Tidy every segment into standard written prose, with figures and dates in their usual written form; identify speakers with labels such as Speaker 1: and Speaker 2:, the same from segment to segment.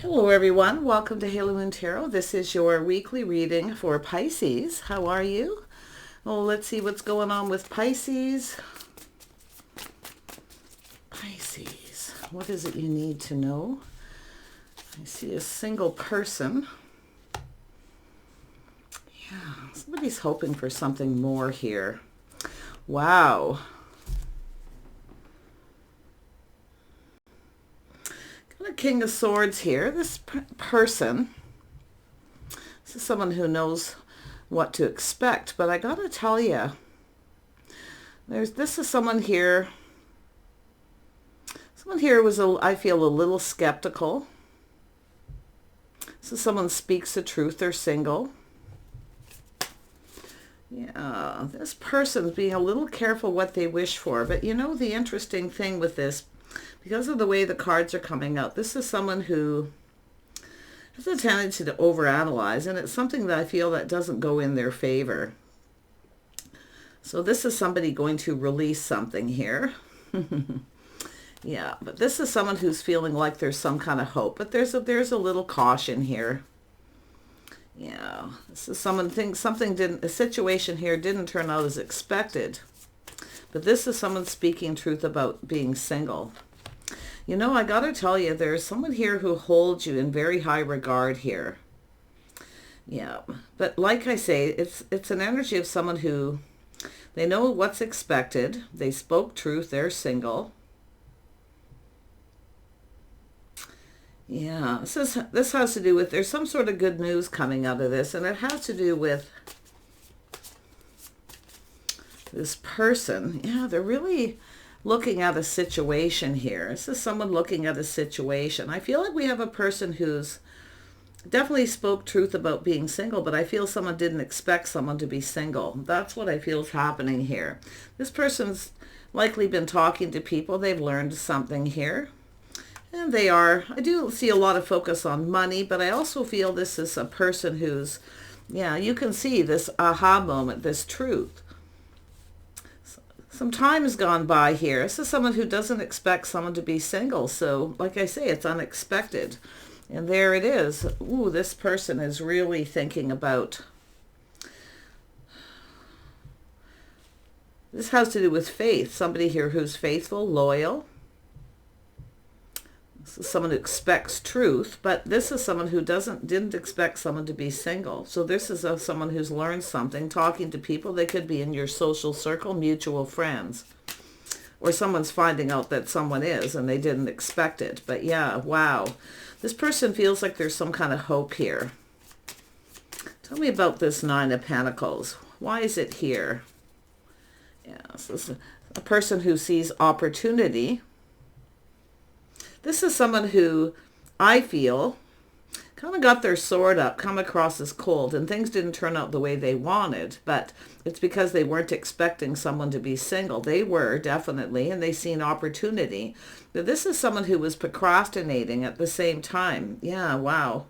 Speaker 1: Hello everyone, welcome to Halo Moon Tarot. This is your weekly reading for Pisces. How are you? Well, let's see what's going on with Pisces. Pisces, what is it you need to know? I see a single person. Yeah, somebody's hoping for something more here. Wow. Got a King of Swords here. This person, this is someone who knows what to expect, but I gotta tell you, this is someone here. Someone here was, I feel, a little skeptical. This is someone speaks the truth. They're single. Yeah, this person's being a little careful what they wish for. But you know, the interesting thing with this, because of the way the cards are coming out, this is someone who has a tendency to overanalyze, and it's something that I feel that doesn't go in their favor. So this is somebody going to release something here. Yeah, but this is someone who's feeling like there's some kind of hope, but there's a little caution here. Yeah, this is someone thinks a situation here didn't turn out as expected. But this is someone speaking truth about being single. You know, I gotta tell you, there's someone here who holds you in very high regard here. Yeah, but like I say, it's an energy of someone who, they know what's expected. They spoke truth. They're single. Yeah, this has to do with, there's some sort of good news coming out of this, and it has to do with this person. Yeah, they're really looking at a situation here. This is someone looking at a situation. I feel like we have a person who's definitely spoke truth about being single, but I feel someone didn't expect someone to be single. That's what I feel is happening here. This person's likely been talking to people. They've learned something here. And I do see a lot of focus on money, but I also feel this is a person who's, yeah, you can see this aha moment, this truth. Some time has gone by here. This is someone who doesn't expect someone to be single. So, like I say, it's unexpected. And there it is. Ooh, this person is really thinking about, this has to do with faith. Somebody here who's faithful, loyal. This is someone who expects truth, but this is someone who didn't expect someone to be single. So this is someone who's learned something, talking to people. They could be in your social circle, mutual friends, or someone's finding out that someone is and they didn't expect it. But yeah, wow. This person feels like there's some kind of hope here. Tell me about this Nine of Pentacles. Why is it here? Yeah, so this is a person who sees opportunity. This is someone who, I feel, kind of got their sword up, come across as cold, and things didn't turn out the way they wanted, but it's because they weren't expecting someone to be single. They were, definitely, and they seen opportunity. But this is someone who was procrastinating at the same time. Yeah, wow.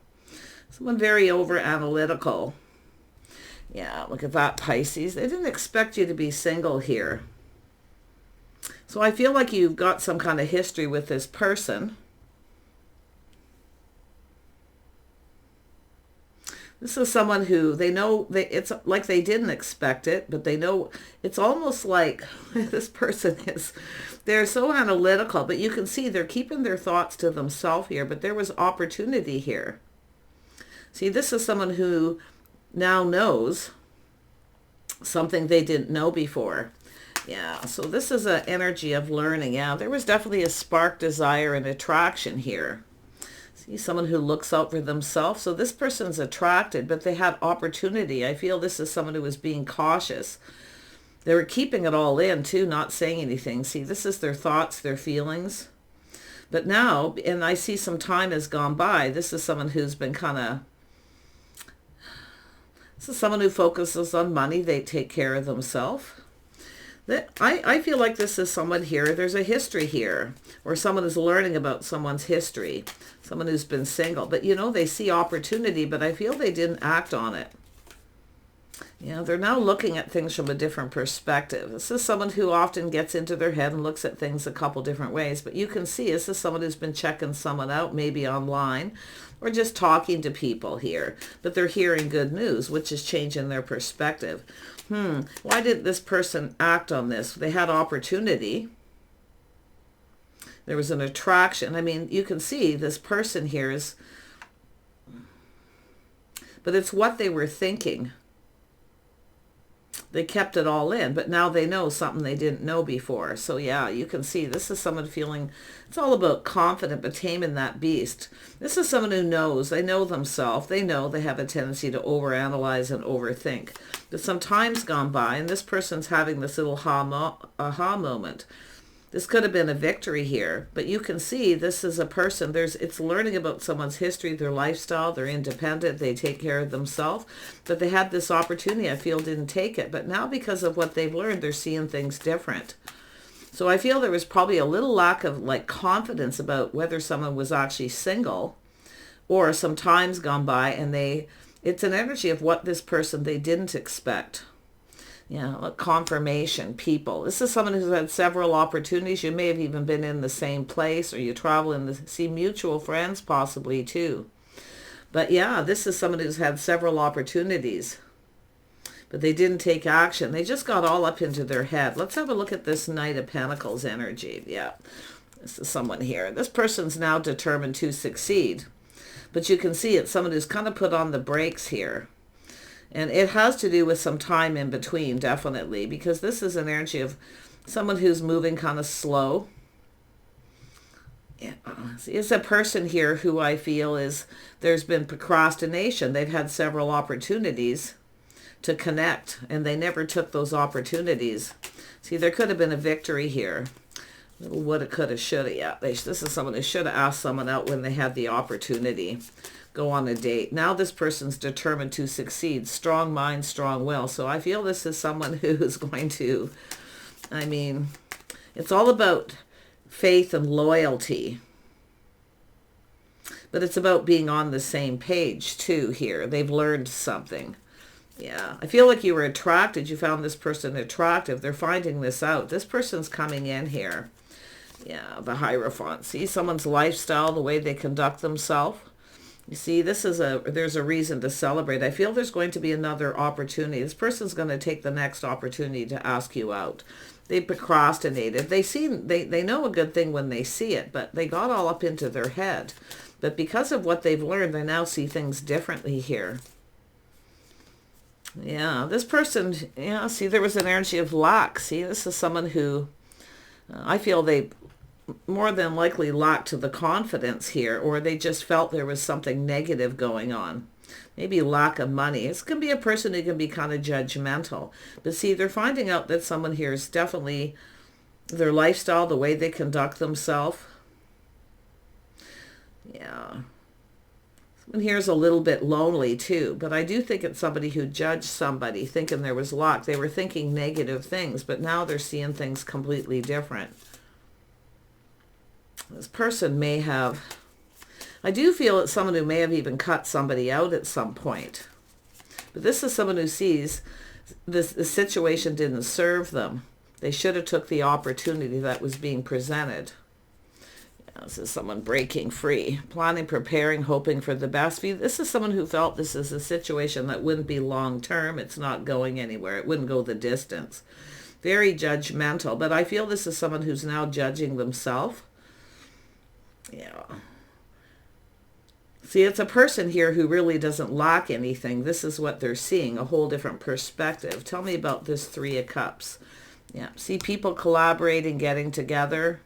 Speaker 1: Someone very over-analytical. Yeah, look at that, Pisces. They didn't expect you to be single here. So I feel like you've got some kind of history with this person. This is someone who they know, it's like they didn't expect it, but they know, it's almost like this person is, they're so analytical, but you can see they're keeping their thoughts to themselves here, but there was opportunity here. See, this is someone who now knows something they didn't know before. Yeah, so this is an energy of learning. Yeah, there was definitely a spark, desire, and attraction here. See, someone who looks out for themselves. So this person's attracted, but they had opportunity. I feel this is someone who was being cautious. They were keeping it all in, too, not saying anything. See, this is their thoughts, their feelings. But now, and I see some time has gone by, this is someone who's been kind of, this is someone who focuses on money. They take care of themselves. I feel like this is someone here, there's a history here, or someone is learning about someone's history, someone who's been single. But, you know, they see opportunity, but I feel they didn't act on it. Yeah, they're now looking at things from a different perspective. This is someone who often gets into their head and looks at things a couple different ways. But you can see this is someone who's been checking someone out, maybe online, or just talking to people here. But they're hearing good news, which is changing their perspective. Why didn't this person act on this? They had opportunity. There was an attraction. I mean, you can see this person here is... But it's what they were thinking. They kept it all in, but now they know something they didn't know before. So yeah, you can see this is someone feeling, it's all about confident, but taming that beast. This is someone who knows, they know themselves. They know they have a tendency to overanalyze and overthink. But some time's gone by, and this person's having this little aha moment. This could have been a victory here, but you can see this is a person, it's learning about someone's history, their lifestyle, they're independent, they take care of themselves, but they had this opportunity, I feel, didn't take it. But now because of what they've learned, they're seeing things different. So I feel there was probably a little lack of confidence about whether someone was actually single, or some time's gone by and it's an energy of what this person they didn't expect. Yeah, confirmation, people. This is someone who's had several opportunities. You may have even been in the same place, or you travel and see mutual friends possibly too. But yeah, this is someone who's had several opportunities, but they didn't take action. They just got all up into their head. Let's have a look at this Knight of Pentacles energy. Yeah, this is someone here. This person's now determined to succeed, but you can see it's someone who's kind of put on the brakes here. And it has to do with some time in between, definitely, because this is an energy of someone who's moving kind of slow. Yeah. It's a person here who I feel there's been procrastination. They've had several opportunities to connect, and they never took those opportunities. See, there could have been a victory here. Little woulda, coulda, shoulda. Yeah, this is someone who should have asked someone out when they had the opportunity. Go on a date. Now this person's determined to succeed. Strong mind, strong will. So I feel this is someone who is going to, I mean, it's all about faith and loyalty. But it's about being on the same page too here. They've learned something. Yeah, I feel like you were attracted. You found this person attractive. They're finding this out. This person's coming in here. Yeah, the Hierophant. See someone's lifestyle, the way they conduct themselves. You see, there's a reason to celebrate. I feel there's going to be another opportunity. This person's going to take the next opportunity to ask you out. They procrastinated. They know a good thing when they see it, but they got all up into their head. But because of what they've learned, they now see things differently here. Yeah, this person, yeah, see, there was an energy of lack. See, this is someone who I feel they more than likely lacked the confidence here, or they just felt there was something negative going on. Maybe lack of money. This can be a person who can be kind of judgmental. But see, they're finding out that someone here is definitely their lifestyle, the way they conduct themselves. Yeah. Someone here is a little bit lonely too, but I do think it's somebody who judged somebody thinking there was luck. They were thinking negative things, but now they're seeing things completely different. This person may have, I do feel it's someone who may have even cut somebody out at some point. But this is someone who sees the situation didn't serve them. They should have took the opportunity that was being presented. This is someone breaking free, planning, preparing, hoping for the best. This is someone who felt this is a situation that wouldn't be long term. It's not going anywhere. It wouldn't go the distance. Very judgmental. But I feel this is someone who's now judging themselves. Yeah. See, it's a person here who really doesn't lack anything. This is what they're seeing, a whole different perspective. Tell me about this Three of Cups. Yeah. See, people collaborating, getting together.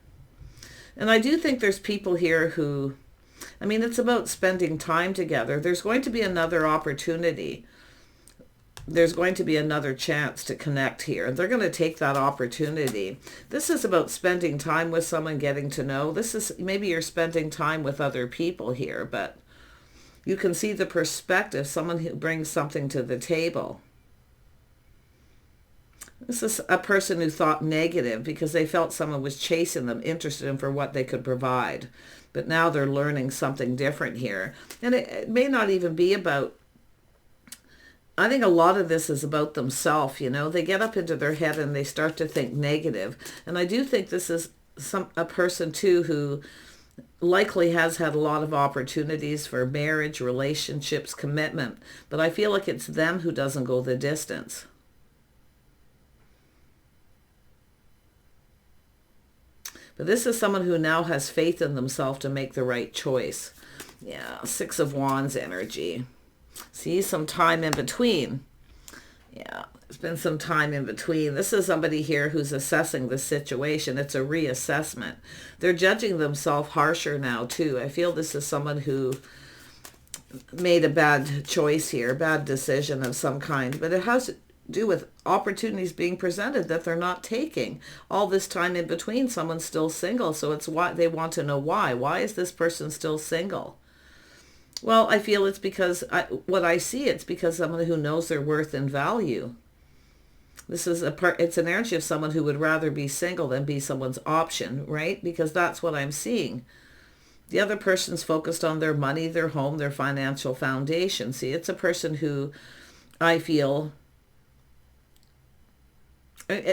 Speaker 1: And I do think there's people here who, I mean, it's about spending time together. There's going to be another opportunity. There's going to be another chance to connect here. They're going to take that opportunity. This is about spending time with someone, getting to know. This is, maybe you're spending time with other people here, but you can see the perspective, someone who brings something to the table. This is a person who thought negative because they felt someone was chasing them, interested in for what they could provide. But now they're learning something different here. And it may not even be about I think a lot of this is about themselves, you know. They get up into their head and they start to think negative. And I do think this is a person too who likely has had a lot of opportunities for marriage, relationships, commitment. But I feel like it's them who doesn't go the distance. But this is someone who now has faith in themselves to make the right choice. Yeah, Six of Wands energy. See, some time in between. Yeah, there's been some time in between. This is somebody here who's assessing the situation. It's a reassessment. They're judging themselves harsher now, too. I feel this is someone who made a bad choice here, bad decision of some kind. But it has to do with opportunities being presented that they're not taking. All this time in between, someone's still single. So it's why they want to know why. Why is this person still single? Well, I feel it's because what I see, it's because someone who knows their worth and value. This is it's an energy of someone who would rather be single than be someone's option, right? Because that's what I'm seeing. The other person's focused on their money, their home, their financial foundation. See, it's a person who I feel,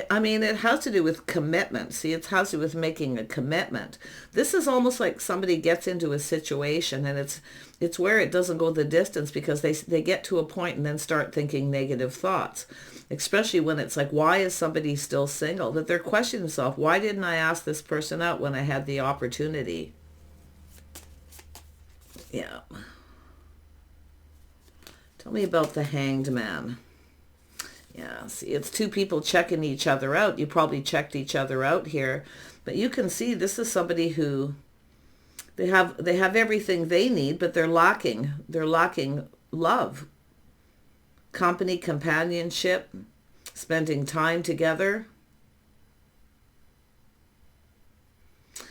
Speaker 1: I mean, it has to do with commitment. See, it has to do with making a commitment. This is almost like somebody gets into a situation and it's where it doesn't go the distance because they get to a point and then start thinking negative thoughts, especially when it's like, why is somebody still single? That they're questioning themselves, why didn't I ask this person out when I had the opportunity? Yeah. Tell me about the Hanged Man. Yeah, see, it's two people checking each other out. You probably checked each other out here. But you can see this is somebody who they have everything they need, but they're lacking love, company, companionship, spending time together.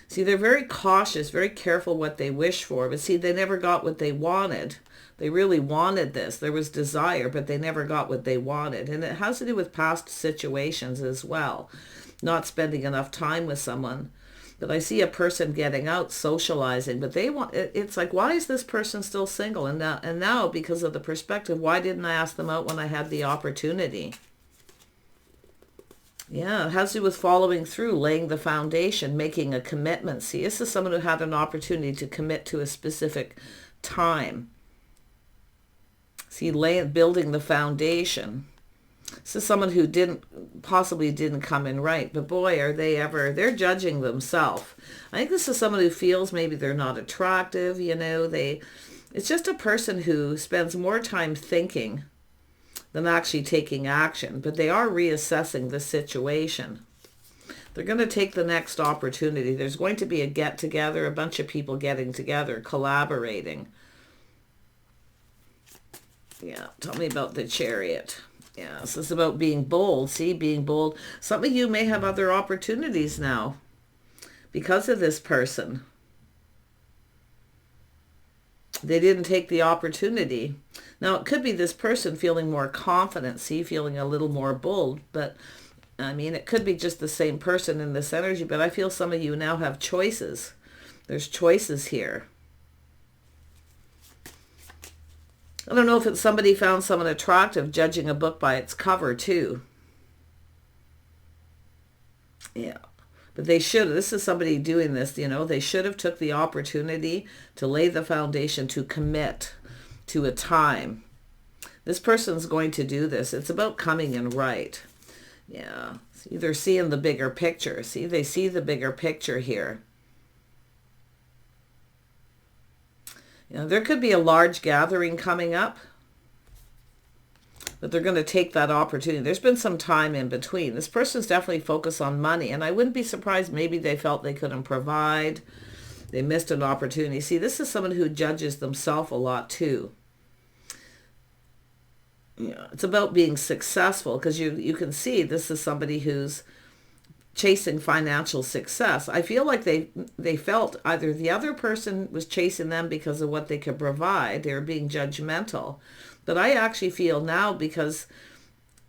Speaker 1: See, they're very cautious, very careful what they wish for. But see, they never got what they wanted. They really wanted this. There was desire, but they never got what they wanted. And it has to do with past situations as well. Not spending enough time with someone. But I see a person getting out, socializing. But it's like, why is this person still single? And now, because of the perspective, why didn't I ask them out when I had the opportunity? Yeah, it has to do with following through, laying the foundation, making a commitment. See, this is someone who had an opportunity to commit to a specific time. See, building the foundation. This is someone who possibly didn't come in right, but boy, are they ever, they're judging themselves. I think this is someone who feels maybe they're not attractive, you know, it's just a person who spends more time thinking than actually taking action, but they are reassessing the situation. They're going to take the next opportunity. There's going to be a get-together, a bunch of people getting together, collaborating. Yeah, tell me about the Chariot. Yeah, this is about being bold. See, being bold. Some of you may have other opportunities now because of this person. They didn't take the opportunity. Now, it could be this person feeling more confident, see, feeling a little more bold, but I mean, it could be just the same person in this energy, but I feel some of you now have choices. There's choices here. I don't know if it's somebody found someone attractive, judging a book by its cover too. Yeah. But they should, this is somebody doing this, you know, they should have took the opportunity to lay the foundation, to commit to a time. This person's going to do this. It's about coming in right. Yeah. See, they're seeing the bigger picture. See, they see the bigger picture here. You know, there could be a large gathering coming up, but they're going to take that opportunity. There's been some time in between. This person's definitely focused on money, and I wouldn't be surprised maybe they felt they couldn't provide. They missed an opportunity. See, this is someone who judges themselves a lot too. Yeah, it's about being successful because you can see this is somebody who's chasing financial success. I feel like they felt either the other person was chasing them because of what they could provide. They were being judgmental. But I actually feel now, because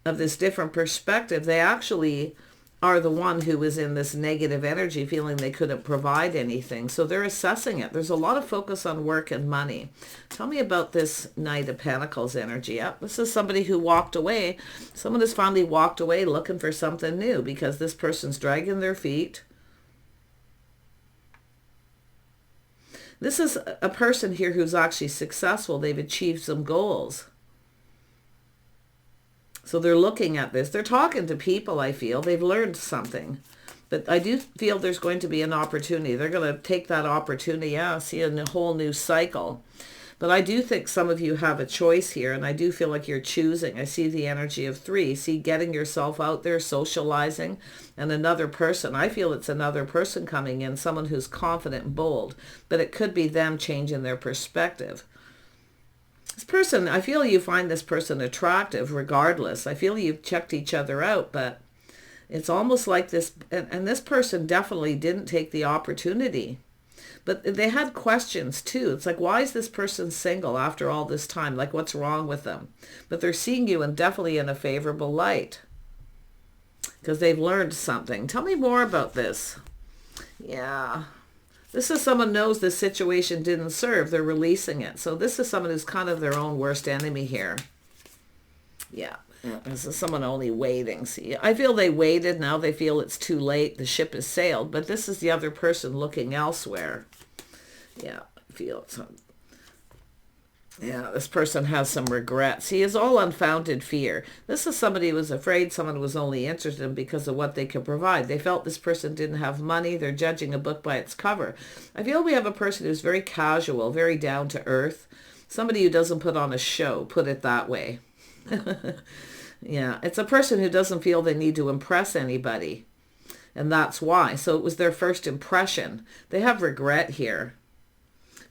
Speaker 1: of this different perspective, they actually are the one who is in this negative energy, feeling they couldn't provide anything. So they're assessing it. There's a lot of focus on work and money. Tell me about this Knight of Pentacles energy. Yep, this is somebody who walked away. Someone has finally walked away looking for something new because this person's dragging their feet. This is a person here who's actually successful. They've achieved some goals. So they're looking at this. They're talking to people, I feel. They've learned something. But I do feel there's going to be an opportunity. They're going to take that opportunity. Yeah, see a whole new cycle. But I do think some of you have a choice here, and I do feel like you're choosing. I see the energy of 3. See, getting yourself out there, socializing, and another person. I feel it's another person coming in, someone who's confident and bold. But it could be them changing their perspective. This person, I feel you find this person attractive regardless. I feel you've checked each other out, but it's almost like this, and this person definitely didn't take the opportunity. But they had questions too. It's like, why is this person single after all this time? Like, what's wrong with them? But they're seeing you and definitely in a favorable light because they've learned something. Tell me more about this. Yeah. This is someone knows this situation didn't serve. They're releasing it. So this is someone who's kind of their own worst enemy here. Yeah. This is someone only waiting. See, I feel they waited. Now they feel it's too late. The ship has sailed. But this is the other person looking elsewhere. Yeah. I feel some. Yeah, this person has some regrets. He is all unfounded fear. This is somebody who was afraid someone was only interested in because of what they could provide. They felt this person didn't have money. They're judging a book by its cover. I feel we have a person who's very casual, very down to earth. Somebody who doesn't put on a show, put it that way. Yeah, it's a person who doesn't feel they need to impress anybody. And that's why. So it was their first impression. They have regret here.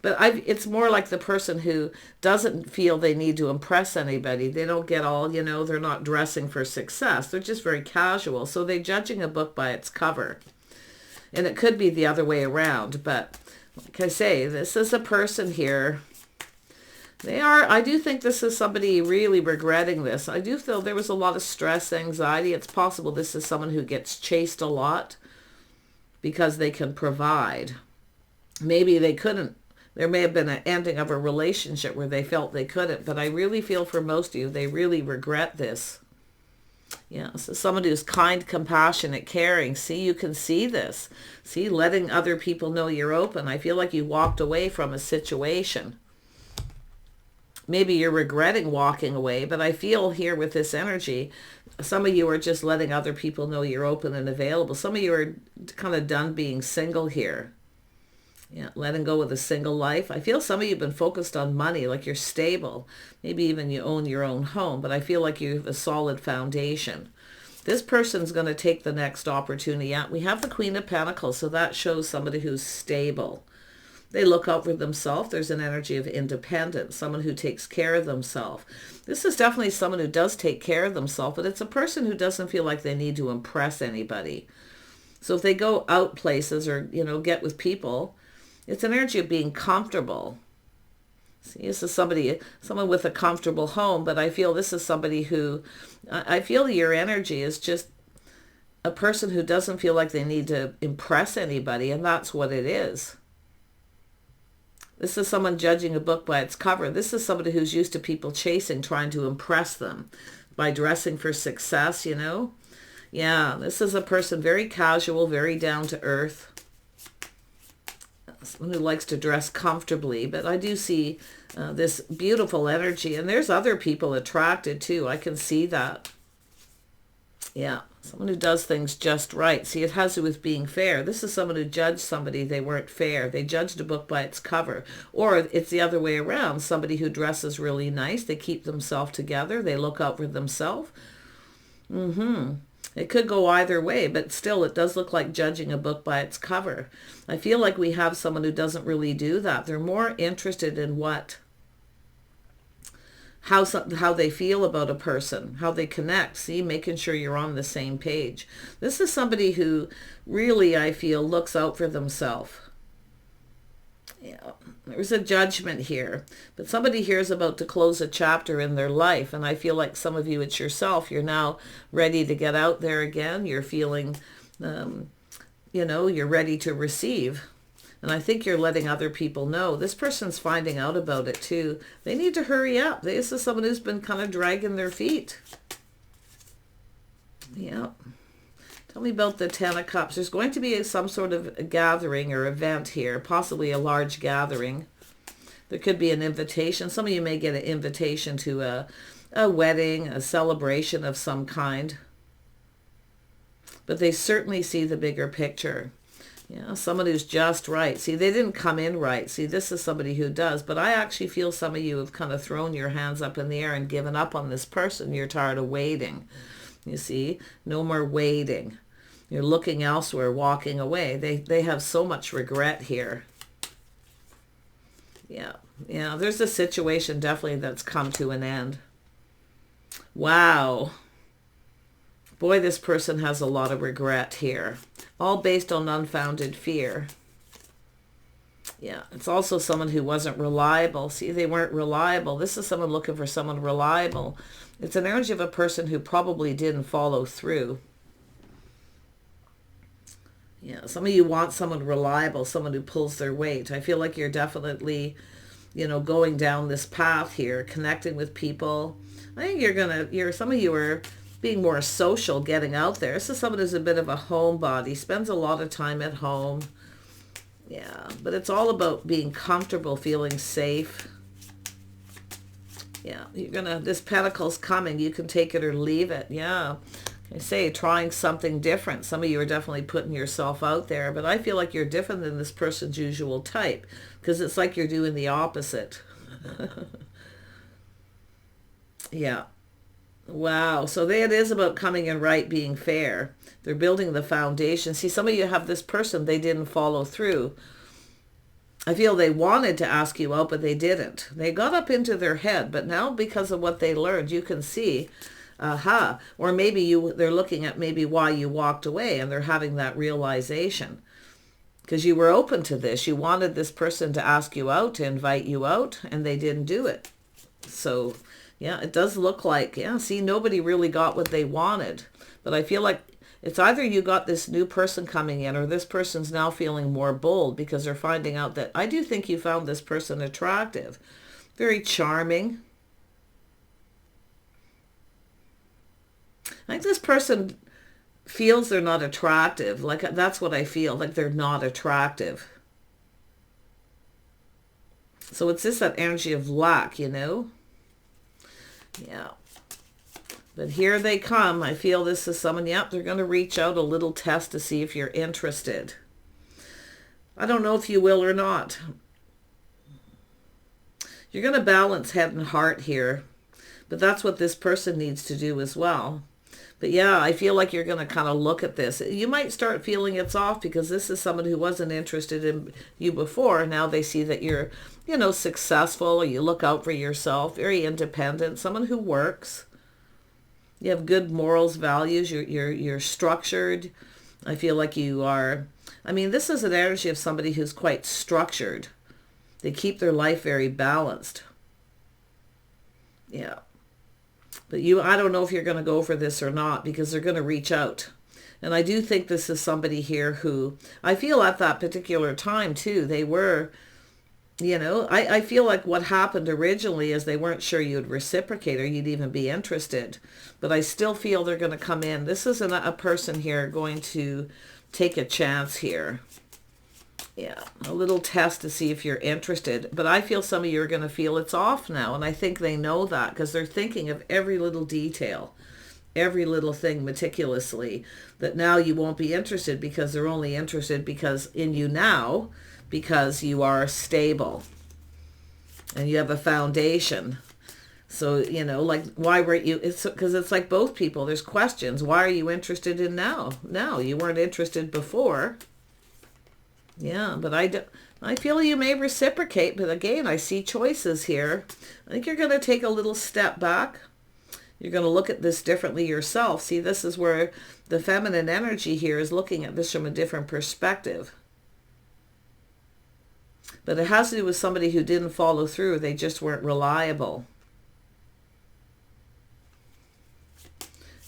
Speaker 1: But it's more like the person who doesn't feel they need to impress anybody. They don't get all, they're not dressing for success. They're just very casual. So they're judging a book by its cover. And it could be the other way around. But like I say, this is a person here. I do think this is somebody really regretting this. I do feel there was a lot of stress, anxiety. It's possible this is someone who gets chased a lot because they can provide. Maybe they couldn't. There may have been an ending of a relationship where they felt they couldn't, but I really feel for most of you, they really regret this. Yeah, so someone who's kind, compassionate, caring. See, you can see this. See, letting other people know you're open. I feel like you walked away from a situation. Maybe you're regretting walking away, but I feel here with this energy, some of you are just letting other people know you're open and available. Some of you are kind of done being single here. Yeah, letting go with a single life. I feel some of you have been focused on money, like you're stable. Maybe even you own your own home, but I feel like you have a solid foundation. This person's going to take the next opportunity out. We have the Queen of Pentacles, so that shows somebody who's stable. They look out for themselves. There's an energy of independence, someone who takes care of themselves. This is definitely someone who does take care of themselves, but it's a person who doesn't feel like they need to impress anybody. So if they go out places or, get with people, it's an energy of being comfortable. See, this is someone with a comfortable home, but I feel this is somebody who, I feel your energy is just a person who doesn't feel like they need to impress anybody, and that's what it is. This is someone judging a book by its cover. This is somebody who's used to people chasing, trying to impress them by dressing for success, Yeah, this is a person very casual, very down to earth. Someone who likes to dress comfortably, but I do see this beautiful energy, and there's other people attracted too. I can see that. Yeah, someone who does things just right. See, it has to do with being fair. This is someone who judged somebody they weren't fair. They judged a book by its cover. Or it's the other way around. Somebody who dresses really nice. They keep themselves together. They look out for themselves. It could go either way, but still it does look like judging a book by its cover. I feel like we have someone who doesn't really do that. They're more interested in how they feel about a person, how they connect. See, making sure you're on the same page. This is somebody who really, I feel, looks out for themselves. Yeah, there's a judgment here, but somebody here is about to close a chapter in their life, and I feel like some of you, it's yourself. You're now ready to get out there again. You're feeling, you're ready to receive, and I think you're letting other people know. This person's finding out about it too. They need to hurry up. This is someone who's been kind of dragging their feet. Yeah. Tell me about the Ten of Cups. There's going to be some sort of a gathering or event here, possibly a large gathering. There could be an invitation. Some of you may get an invitation to a wedding, a celebration of some kind. But they certainly see the bigger picture. Yeah, someone who's just right. See, they didn't come in right. See, this is somebody who does. But I actually feel some of you have kind of thrown your hands up in the air and given up on this person. You're tired of waiting. You see, no more waiting. You're looking elsewhere, walking away. They have so much regret here. Yeah, there's a situation definitely that's come to an end. Wow. Boy, this person has a lot of regret here. All based on unfounded fear. Yeah, it's also someone who wasn't reliable. See, they weren't reliable. This is someone looking for someone reliable. It's an energy of a person who probably didn't follow through. Yeah, some of you want someone reliable, someone who pulls their weight. I feel like you're definitely, going down this path here, connecting with people. I think some of you are being more social, getting out there. This is someone who's a bit of a homebody, spends a lot of time at home. Yeah, but it's all about being comfortable, feeling safe. Yeah, this Pentacle's coming. You can take it or leave it. Yeah. I say trying something different. Some of you are definitely putting yourself out there, but I feel like you're different than this person's usual type because it's like you're doing the opposite. Yeah. Wow. So it is about coming in right, being fair. They're building the foundation. See, some of you have this person, they didn't follow through. I feel they wanted to ask you out, but they didn't. They got up into their head, but now because of what they learned, you can see, or maybe they're looking at maybe why you walked away and they're having that realization. Because you were open to this. You wanted this person to ask you out, to invite you out, and they didn't do it. So, yeah, it does look like, see, nobody really got what they wanted. But I feel like it's either you got this new person coming in or this person's now feeling more bold because they're finding out that I do think you found this person attractive. Very charming. I think this person feels they're not attractive. Like, that's what I feel, like they're not attractive. So it's just that energy of lack, Yeah. But here they come. I feel this is someone, they're going to reach out a little test to see if you're interested. I don't know if you will or not. You're going to balance head and heart here. But that's what this person needs to do as well. But yeah, I feel like you're going to kind of look at this. You might start feeling it's off because this is someone who wasn't interested in you before. Now they see that you're, successful, or you look out for yourself, very independent, someone who works. You have good morals, values. You're structured. I feel like you are. I mean, this is an energy of somebody who's quite structured. They keep their life very balanced. Yeah. But I don't know if you're going to go for this or not because they're going to reach out. And I do think this is somebody here who, I feel at that particular time too, they were, I feel like what happened originally is they weren't sure you'd reciprocate or you'd even be interested. But I still feel they're going to come in. This isn't a person here going to take a chance here. Yeah, a little test to see if you're interested. But I feel some of you are going to feel it's off now. And I think they know that because they're thinking of every little detail, every little thing meticulously, that now you won't be interested because they're only interested in you now because you are stable and you have a foundation. So, like, why weren't you? It's because it's like both people. There's questions. Why are you interested in now? Now, you weren't interested before. Yeah, but I feel you may reciprocate, but again, I see choices here. I think you're going to take a little step back. You're going to look at this differently yourself. See, this is where the feminine energy here is looking at this from a different perspective. But it has to do with somebody who didn't follow through. They just weren't reliable.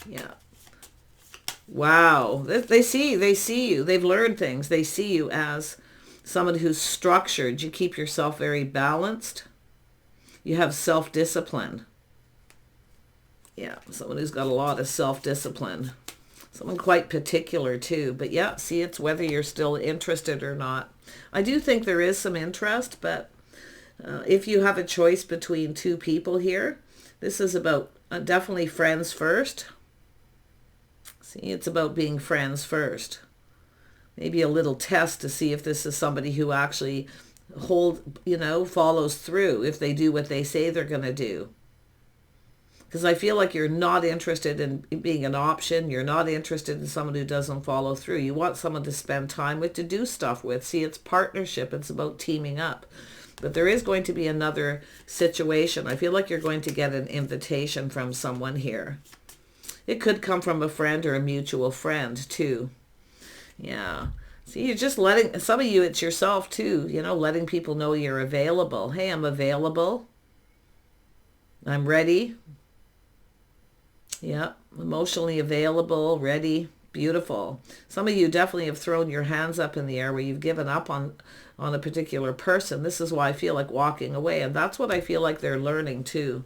Speaker 1: Yeah. Wow. They see you. They've learned things. They see you as someone who's structured. You keep yourself very balanced. You have self-discipline. Yeah, someone who's got a lot of self-discipline. Someone quite particular too. But yeah, see, it's whether you're still interested or not. I do think there is some interest, but if you have a choice between two people here, this is about definitely friends first. See, it's about being friends first. Maybe a little test to see if this is somebody who actually follows through, if they do what they say they're going to do. Because I feel like you're not interested in being an option. You're not interested in someone who doesn't follow through. You want someone to spend time with, to do stuff with. See, it's partnership. It's about teaming up. But there is going to be another situation. I feel like you're going to get an invitation from someone here. It could come from a friend or a mutual friend too. Yeah. See, you're just letting, some of you, it's yourself too, letting people know you're available. Hey, I'm available. I'm ready. Yeah, emotionally available, ready, beautiful. Some of you definitely have thrown your hands up in the air where you've given up on a particular person. This is why I feel like walking away. And that's what I feel like they're learning too.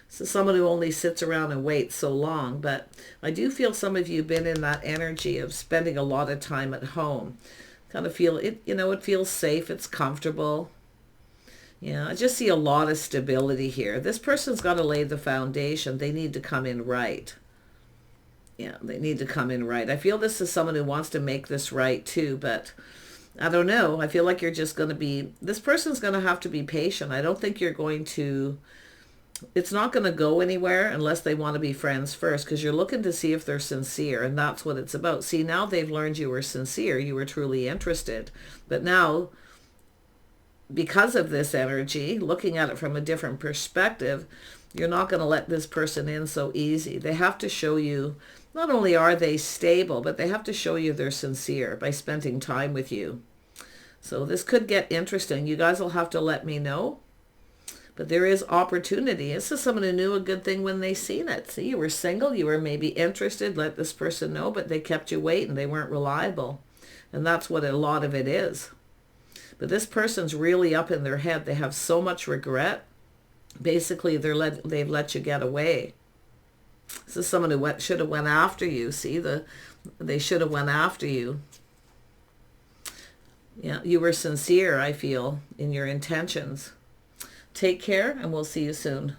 Speaker 1: So someone who only sits around and waits so long. But I do feel some of you have been in that energy of spending a lot of time at home. Kind of feel it, it feels safe, it's comfortable. Yeah, I just see a lot of stability here. This person's got to lay the foundation. They need to come in right. Yeah, they need to come in right. I feel this is someone who wants to make this right too, but I don't know. I feel like you're just going to be, this person's going to have to be patient. I don't think you're going to, it's not going to go anywhere unless they want to be friends first, because you're looking to see if they're sincere, and that's what it's about. See, now they've learned you were sincere. You were truly interested. But now, because of this energy, looking at it from a different perspective, you're not going to let this person in so easy. They have to show you, not only are they stable, but they have to show you they're sincere by spending time with you. So this could get interesting. You guys will have to let me know. But there is opportunity. This is someone who knew a good thing when they seen it. See, you were single, you were maybe interested, let this person know, but they kept you waiting. They weren't reliable. And that's what a lot of it is. But this person's really up in their head. They have so much regret. Basically, they've let you get away. This is someone who should have went after you. See, they should have went after you. Yeah, you were sincere, I feel, in your intentions. Take care, and we'll see you soon.